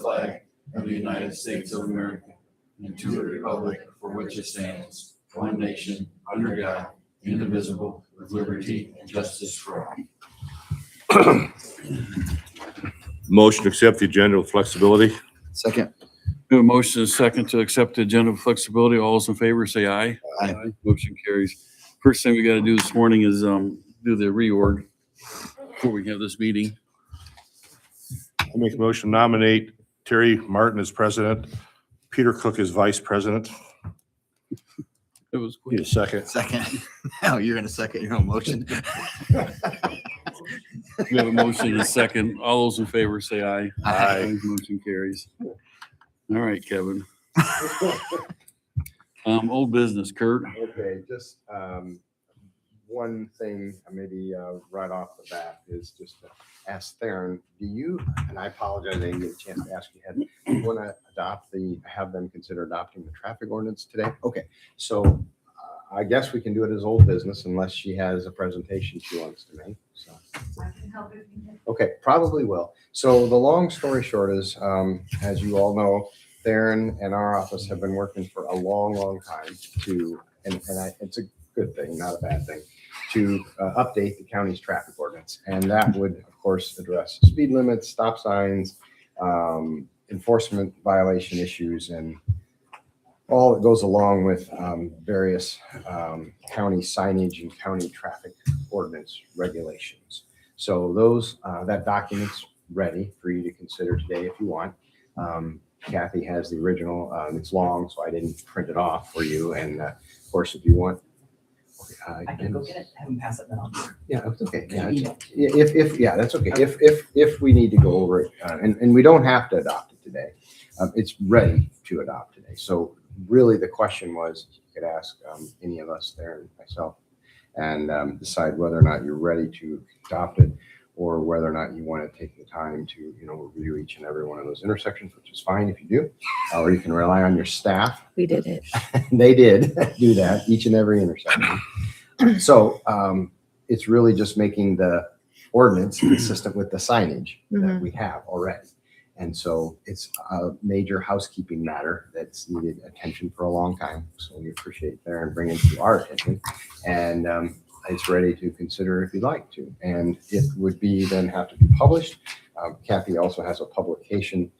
flag of the United States of America and to the republic for which it stands, one nation, under God, indivisible, with liberty and justice for all. Motion to accept the agenda with flexibility. Second. We have a motion and a second to accept the agenda with flexibility. All those in favor say aye. Aye. Motion carries. First thing we got to do this morning is do the reorg before we have this meeting. I make a motion to nominate Terry Martin as president, Peter Cook as vice president. It was Need quick. a second. Second. Oh, you're gonna second your own motion. We have a motion and a second. All those in favor say aye. Aye. Motion carries. All right, Kevin. Old business, Kurt. Okay, just one thing, maybe right off the bat, is just to ask Theron, do you, and I apologize, I didn't get a chance to ask you, do you want to have them consider adopting the traffic ordinance today? Okay, so I guess we can do it as old business unless she has a presentation she wants to make, so. I can help if you need. Okay, probably will. So the long story short is, as you all know, Theron and our office have been working for a long, long time to, it's a good thing, not a bad thing, to update the county's traffic ordinance. And that would, of course, address speed limits, stop signs, enforcement violation issues, and all that goes along with various county signage and county traffic ordinance regulations. So those, that document's ready for you to consider today if you want. Kathy has the original, it's long, so I didn't print it off for you. And of course, if you want. I can go get it, have them pass it down. Yeah, that's okay. Yeah, that's okay. If we need to go over it, and we don't have to adopt it today, it's ready to adopt today. So really the question was, you could ask any of us there and myself and decide whether or not you're ready to adopt it, or whether or not you want to take the time to, review each and every one of those intersections, which is fine if you do, or you can rely on your staff. We did it. They did do that, each and every intersection. So it's really just making the ordinance consistent with the signage that we have already. And so it's a major housekeeping matter that's needed attention for a long time. So we appreciate Theron bringing it to our attention. And it's ready to consider if you'd like to. And it would be then have to be published. Kathy also has a publication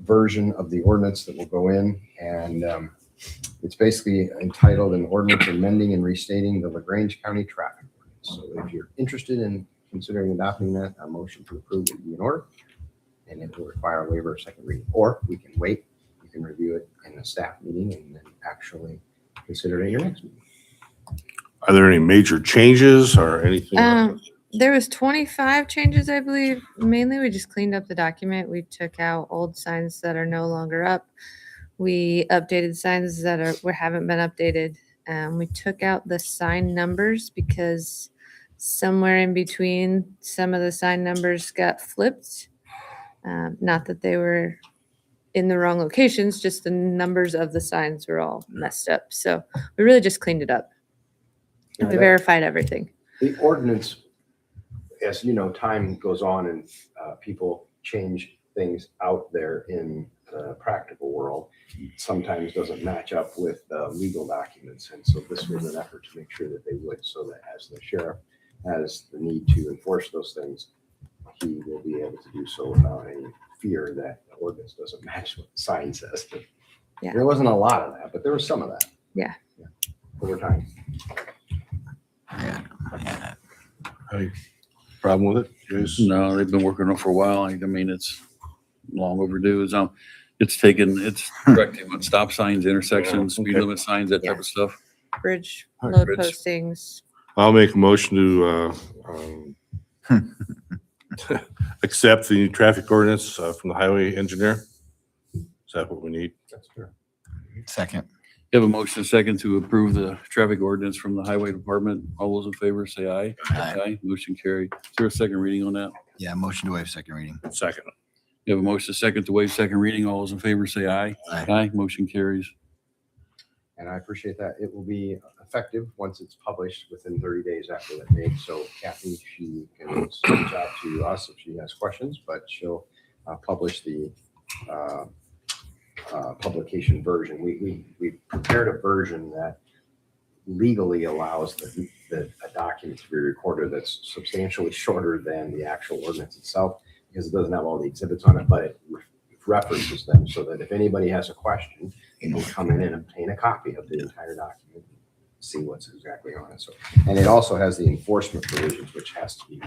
version of the ordinance that will go in. And it's basically entitled an ordinance amending and restating the LaGrange County traffic ordinance. So if you're interested in considering adopting that, a motion to approve would be in order. And it will require a waiver of second reading. Or we can wait. You can review it in a staff meeting and then actually consider it at your next meeting. Are there any major changes or anything? There was 25 changes, I believe. Mainly, we just cleaned up the document. We took out old signs that are no longer up. We updated signs that haven't been updated. We took out the sign numbers because somewhere in between, some of the sign numbers got flipped. Not that they were in the wrong locations, just the numbers of the signs were all messed up. So we really just cleaned it up. And we verified everything. The ordinance, as you know, time goes on and people change things out there in the practical world. Sometimes doesn't match up with legal documents. And so this was an effort to make sure that they would, so that as the sheriff has the need to enforce those things, he will be able to do so without any fear that the ordinance doesn't match what the sign says. Yeah. There wasn't a lot of that, but there was some of that. Yeah. Over time. Yeah. Any problem with it? Yes. No, they've been working on it for a while. I mean, it's long overdue. It's correcting what stop signs, intersections, speed Okay. limit signs, that type of stuff. Bridge All right, load bridge. postings. I'll make a motion to accept the traffic ordinance from the highway engineer. Is that what we need? That's fair. Second. You have a motion and a second to approve the traffic ordinance from the highway department. All those in favor say aye. Aye. Motion carried. Is there a second reading on that? Yeah, motion to waive second reading. Second. You have a motion and a second to waive second reading. All those in favor say aye. Aye. Motion carries. And I appreciate that. It will be effective once it's published within 30 days after that date. So Kathy, she can reach out to us if she has questions, but she'll publish the publication version. We prepared a version that legally allows a document to be recorded that's substantially shorter than the actual ordinance itself, because it doesn't have all the exhibits on it, but it references them so that if anybody has a question, they can come in and obtain a copy of the entire document, see what's exactly on it. So, and it also has the enforcement provisions, which has to be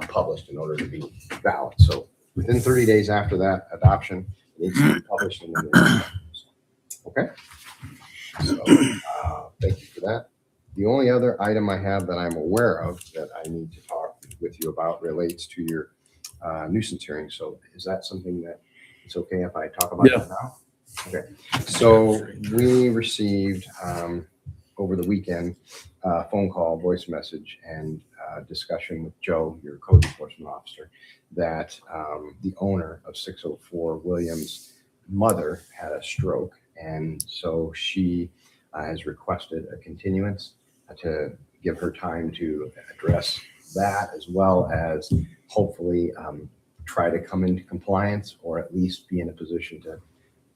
published in order to be valid. So within 30 days after that adoption, it needs to be published in the okay. So thank you for that. The only other item I have that I'm aware of that I need to talk with you about relates to your nuisance hearing. So is that something that it's okay if I talk about that now? Okay. So we received over the weekend a phone call, voice message, and discussion with Joe, your code enforcement officer, that the owner of 604 Williams' mother had a stroke. And so she has requested a continuance to give her time to address that, as well as hopefully try to come into compliance, or at least be in a position to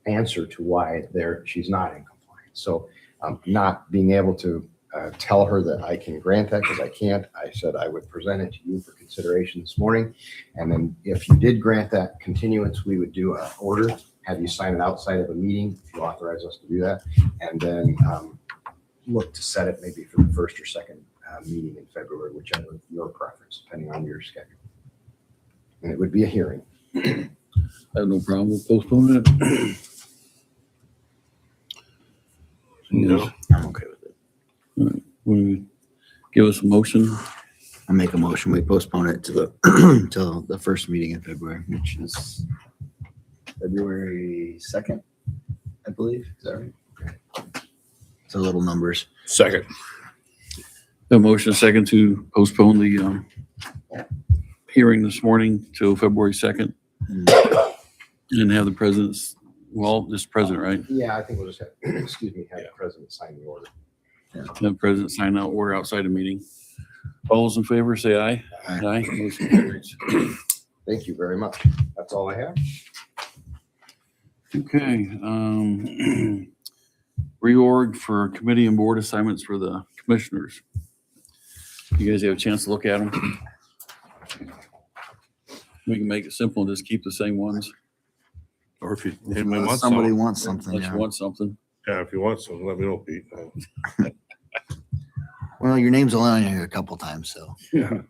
answer to why she's not in compliance. So not being able to tell her that I can grant that, because I can't. I said I would present it to you for consideration this morning. And then if you did grant that continuance, we would do an order, have you sign it outside of a meeting, if you authorize us to do that, and then look to set it maybe for the first or second meeting in February, whichever your preference, depending on your schedule. And it would be a hearing. I have no problem with postponing it. No. I'm okay with it. Will you give us a motion? I make a motion, we postpone it to the, till the first meeting in February, which is February 2nd, I believe. Is that right? It's a little numbers. Second. A motion, a second, to postpone the hearing this morning till February 2nd, and have the president's, well, this president, right? Yeah, I think we'll just have, excuse me, have the president sign the order. Have the president sign out order outside the meeting. All those in favor, say aye. Aye. Motion carries. Thank you very much. That's all I have. Okay, reorg for committee and board assignments for the commissioners. You guys have a chance to look at them? We can make it simple and just keep the same ones. Or if you, anybody wants Somebody some, wants something, Unless yeah. you want something. yeah, if you want some, let me know, Pete. Well, your name's only on here a couple times, so. Yeah.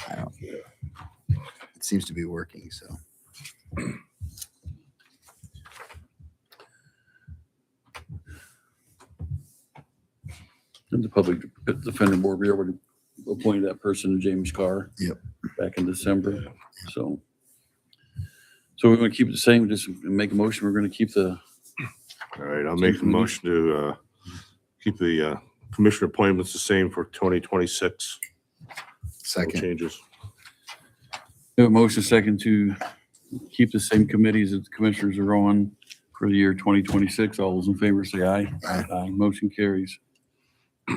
I don't, it seems to be working, so. And the public defender board, we already appointed that person to James Carr. Yep. Back in December, so. So we're gonna keep it the same, just make a motion, we're gonna keep the, All right, I'll make a motion to keep the commissioner appointments the same for 2026. No Second. changes. we have a motion second to keep the same committees that the commissioners are on for the year 2026. All those in favor say aye. Aye. Motion carries. So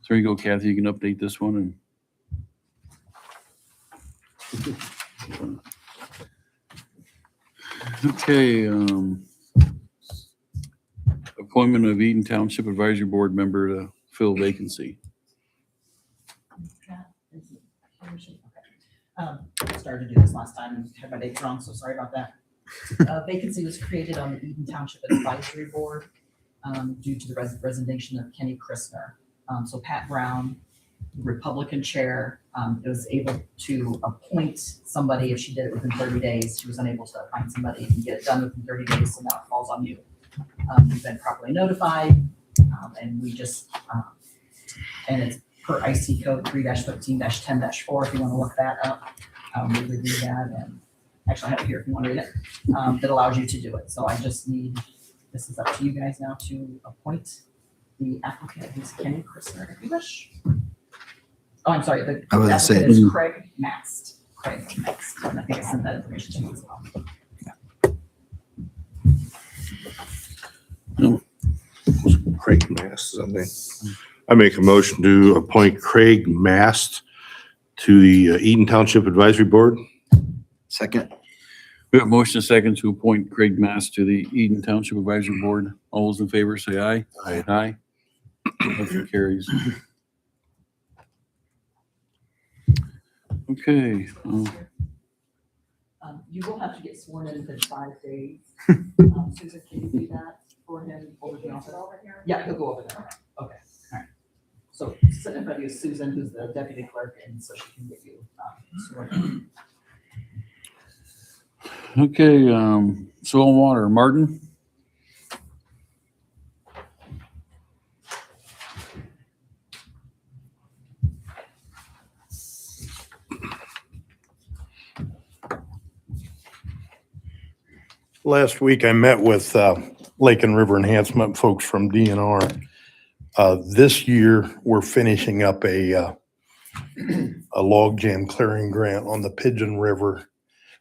there you go, Kathy, you can update this one and. Okay, appointment of Eden Township Advisory Board member to fill vacancy. Started to do this last time and had my dates wrong, so sorry about that. Vacancy was created on the Eden Township Advisory Board due to the resignation of Kenny Christner. So Pat Brown, Republican chair, was able to appoint somebody if she did it within 30 days. She was unable to find somebody and get it done within 30 days, so now it falls on you. You've been properly notified, and we just, and it's per IC code 3-15-10-4, if you want to look that up. We would do that, and actually I have it here if you want to read it, that allows you to do it. So I just need, this is up to you guys now to appoint the applicant, who's Kenny Christner, if you wish. Oh, I'm sorry, the I was gonna say- applicant is Craig Mast. Craig Mast, and I think I sent that information to you as well. Craig Mast, something. I make a motion to appoint Craig Mast to the Eden Township Advisory Board. Second. We have a motion second to appoint Craig Mass to the Eden Township Advisory Board. All those in favor say aye. Aye. Aye. Motion carries. Okay, You will have to get sworn in within 5 days. Susan, can you do that for him over the office? Over here? Yeah, he'll go over there. Okay, all right. So sit in front of you, Susan, who's the deputy clerk, and so she can get you sworn in. okay, soil and water, Martin? Last week, I met with Lake and River Enhancement folks from DNR. This year, we're finishing up a log jam clearing grant on the Pigeon River.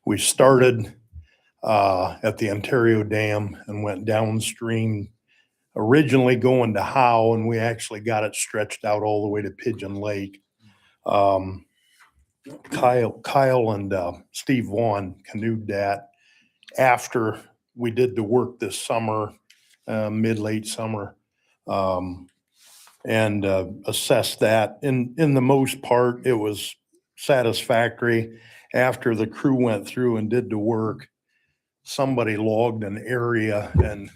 We started at the Ontario Dam and went downstream, originally going to Howe, and we actually got it stretched out all the way to Pigeon Lake. Kyle and Steve Vaughn canoed that after we did the work this summer, late summer, and assessed that. In the most part, it was satisfactory. After the crew went through and did the work, somebody logged an area and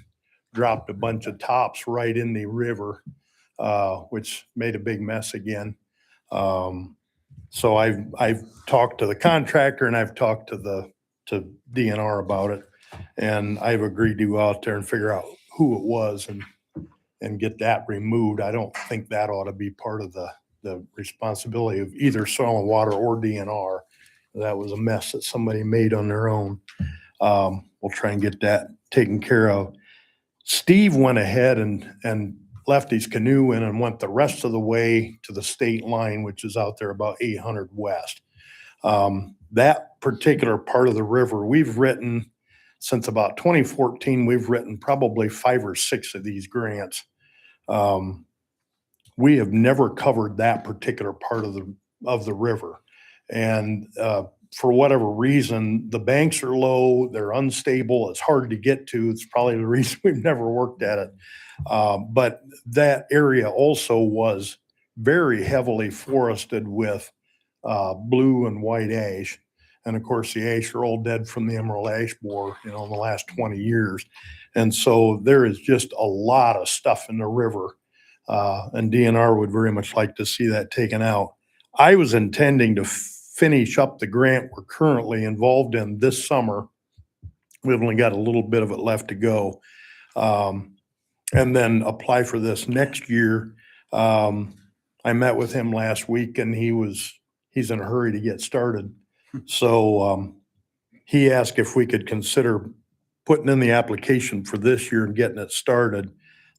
dropped a bunch of tops right in the river, which made a big mess again. So I've talked to the contractor and I've talked to DNR about it, and I've agreed to go out there and figure out who it was and get that removed. I don't think that ought to be part of the responsibility of either Soil and Water or DNR. That was a mess that somebody made on their own. We'll try and get that taken care of. Steve went ahead and left his canoe in and went the rest of the way to the state line, which is out there about 800 west. That particular part of the river, we've written since about 2014, we've written probably 5 or 6 of these grants. We have never covered that particular part of the river. And for whatever reason, the banks are low, they're unstable, it's hard to get to. It's probably the reason we've never worked at it. But that area also was very heavily forested with blue and white ash. And of course, the ash are all dead from the emerald ash borer, in the last 20 years. And so there is just a lot of stuff in the river. And DNR would very much like to see that taken out. I was intending to finish up the grant we're currently involved in this summer. We've only got a little bit of it left to go. And then apply for this next year. I met with him last week and he's in a hurry to get started. So he asked if we could consider putting in the application for this year and getting it started.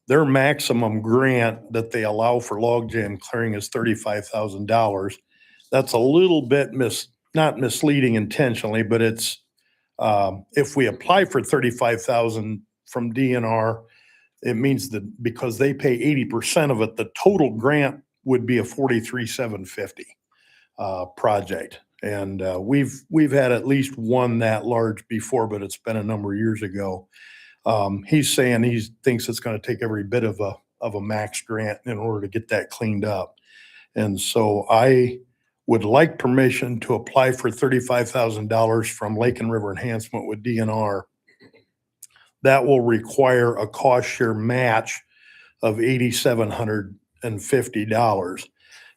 Their maximum grant that they allow for log jam clearing is $35,000. That's a little bit not misleading intentionally, but it's if we apply for $35,000 from DNR, it means that because they pay 80% of it, the total grant would be a $43,750 project. And we've had at least one that large before, but it's been a number of years ago. He's saying he thinks it's going to take every bit of a max grant in order to get that cleaned up. And so I would like permission to apply for $35,000 from Lake and River Enhancement with DNR. That will require a cost share match of $8,750.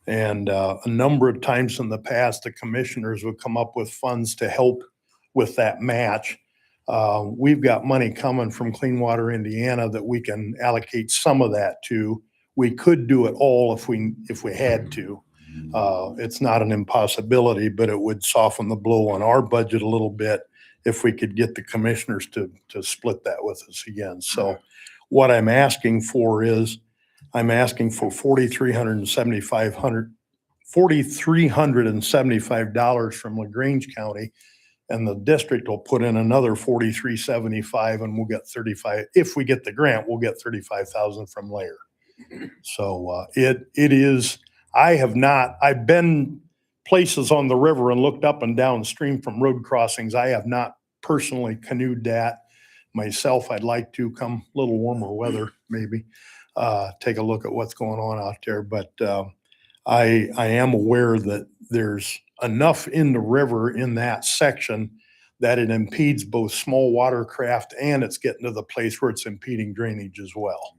And a number of times in the past, the commissioners would come up with funds to help with that match. We've got money coming from Clean Water Indiana that we can allocate some of that to. We could do it all if we had to. It's not an impossibility, but it would soften the blow on our budget a little bit if we could get the commissioners to split that with us again. So what I'm asking for is $4,375 from LaGrange County, and the district will put in another $4,375, and we'll get 35. If we get the grant, we'll get 35,000 from Lair. So it is. I've been places on the river and looked up and downstream from road crossings. I have not personally canoed that myself. I'd like to come a little warmer weather, maybe, take a look at what's going on out there. But I am aware that there's enough in the river in that section that it impedes both small watercraft and it's getting to the place where it's impeding drainage as well.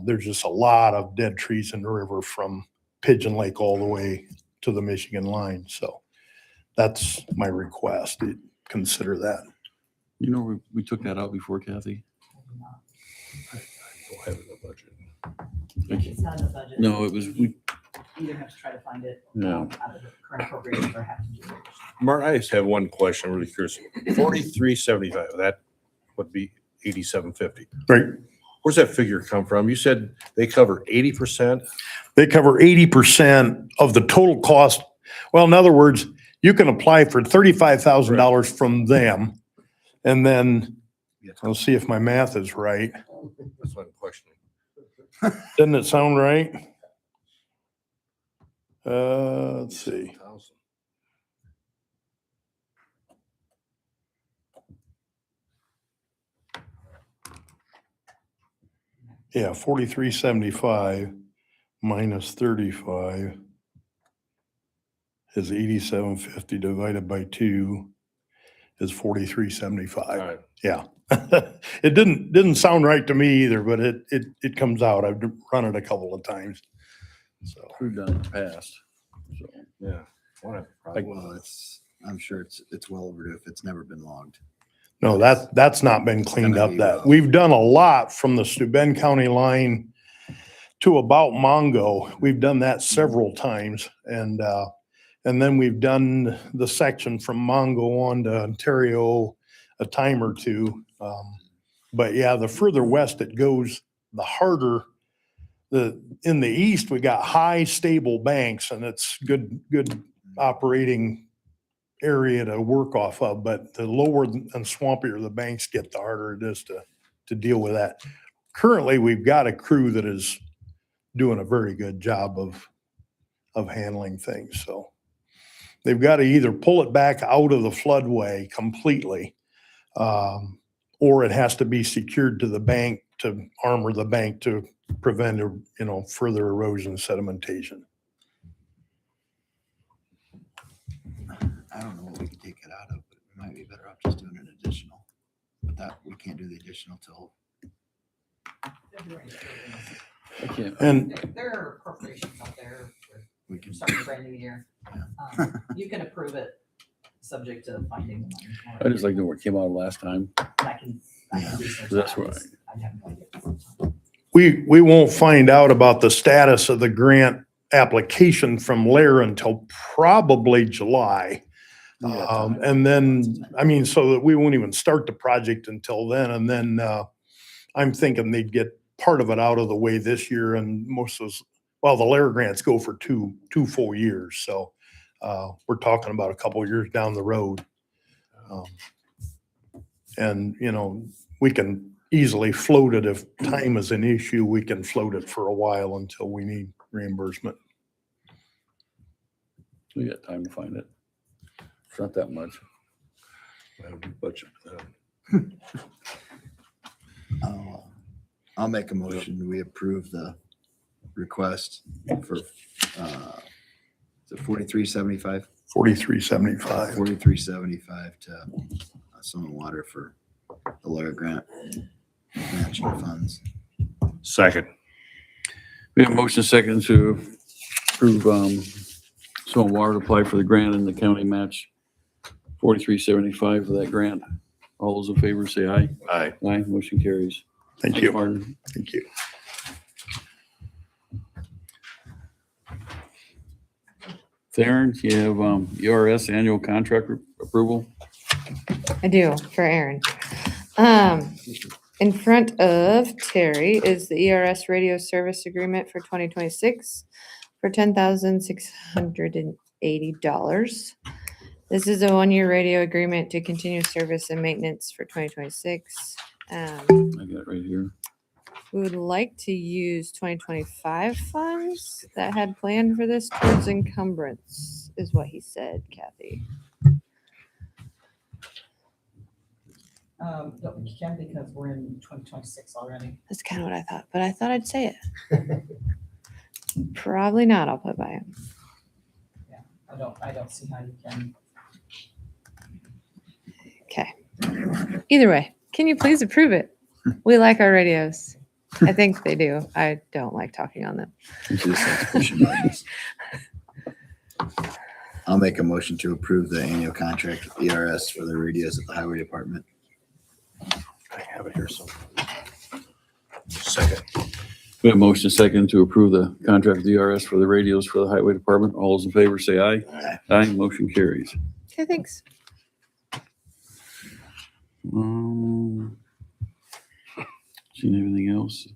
There's just a lot of dead trees in the river from Pigeon Lake all the way to the Michigan line. So that's my request. Consider that. You know, we took that out before, Kathy. Don't have it in the budget. It's not in the budget. No, it was, we, Either have to try to find it Yeah. out of the current appropriations or have to do it. Martin, I just have one question. I'm really curious. 4375, that would be 8750. Right. Where's that figure come from? You said they cover 80%? They cover 80% of the total cost. Well, in other words, you can apply for $35,000 from them. And then I'll see if my math is right. That's what I'm questioning. Doesn't it sound right? Let's see. 1,000. Yeah, 4375 minus 35 is 8750 divided by 2 is 4375. All right. Yeah. It didn't sound right to me either, but it comes out. I've run it a couple of times. So we've done it in the past. So, Yeah. Won't have a problem. Well, I'm sure it's well overdue if it's never been logged. no, that's not been cleaned Gonna up be that. rough. We've done a lot from the Steuben County line to about Mongo. We've done that several times. And then we've done the section from Mongo on to Ontario a time or two. But yeah, the further west it goes, the harder. In the east, we got high stable banks and it's good operating area to work off of. But the lower and swampier the banks get, the harder it is to deal with that. Currently, we've got a crew that is doing a very good job of handling things. So they've got to either pull it back out of the floodway completely, or it has to be secured to the bank to armor the bank to prevent, further erosion sedimentation. I don't know what we could take it out of, but we might be better off just doing an additional. But that, we can't do the additional till, I can't, And There are appropriations out there for we can, starting a brand new year. You can approve it, subject to finding the money. I just like the where it came out last time. I can research That's that. right. I haven't found it. we won't find out about the status of the grant application from Lair until probably July. And then, so that we won't even start the project until then. And then I'm thinking they'd get part of it out of the way this year and most of those, the Lair grants go for two full years. So we're talking about a couple of years down the road. And, we can easily float it if time is an issue. We can float it for a while until we need reimbursement. We got time to find it. It's not that much. I have a budget for that. I'll make a motion. We approve the request for, is it 4375? 4375. 4375 to Sun and Water for the Lair grant matching funds. Second. We have a motion second to approve, Soil and Water to apply for the grant and the county match 4375 for that grant. All those in favor say aye. Aye. Aye, motion carries. Thank Thanks, you. Martin. Thank you. Theron, you have, ERS annual contract approval? I do, for Aaron. In front of Terry is the ERS radio service agreement for 2026 for $10,680. This is a one-year radio agreement to continue service and maintenance for 2026. I got it right here. We would like to use 2025 funds that had planned for this towards encumbrance. is what he said, Kathy. No, we can because we're in 2026 already. That's kind of what I thought, but I thought I'd say it. Probably not. I'll put by him. I don't see how you can. Okay. Either way, can you please approve it? We like our radios. I think they do. I don't like talking on them. It's just like pushing buttons. I'll make a motion to approve the annual contract with ERS for the radios at the highway department. I have it here somewhere. Second. We have motion second to approve the contract with DRS for the radios for the highway department. All those in favor say aye. Aye. Aye, motion carries. Okay, thanks. Seen anything else?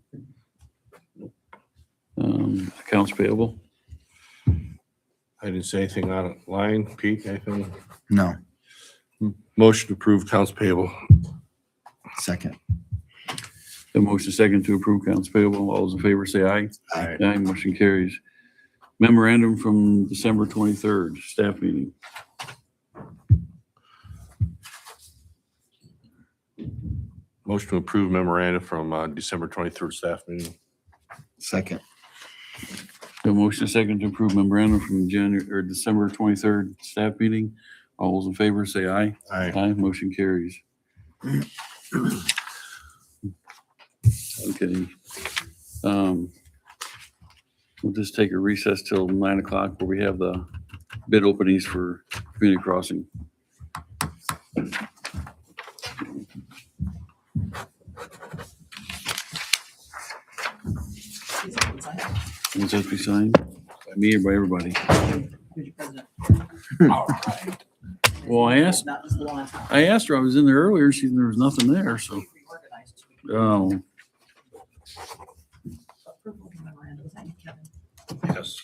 Accounts payable. I didn't say anything out of line. Pete, anything? No, Motion to approve accounts payable. second. The motion second to approve accounts payable. All those in favor say aye. Aye. Aye, motion carries. Memorandum from December 23rd, staff meeting. Motion to approve memorandum from December 23rd staff meeting. Second. The motion second to approve memorandum from December 23rd staff meeting. All those in favor say aye. Aye. Aye, motion carries. Okay. We'll just take a recess till 9 o'clock where we have the bid openings for community crossing. Was that be signed by me or by everybody? Who's your president? All right. Well, I asked Not just the one. her, I was in there earlier, there was nothing there, so, Reorganized. oh. Approval memorandum, was that you, Kevin? Yes.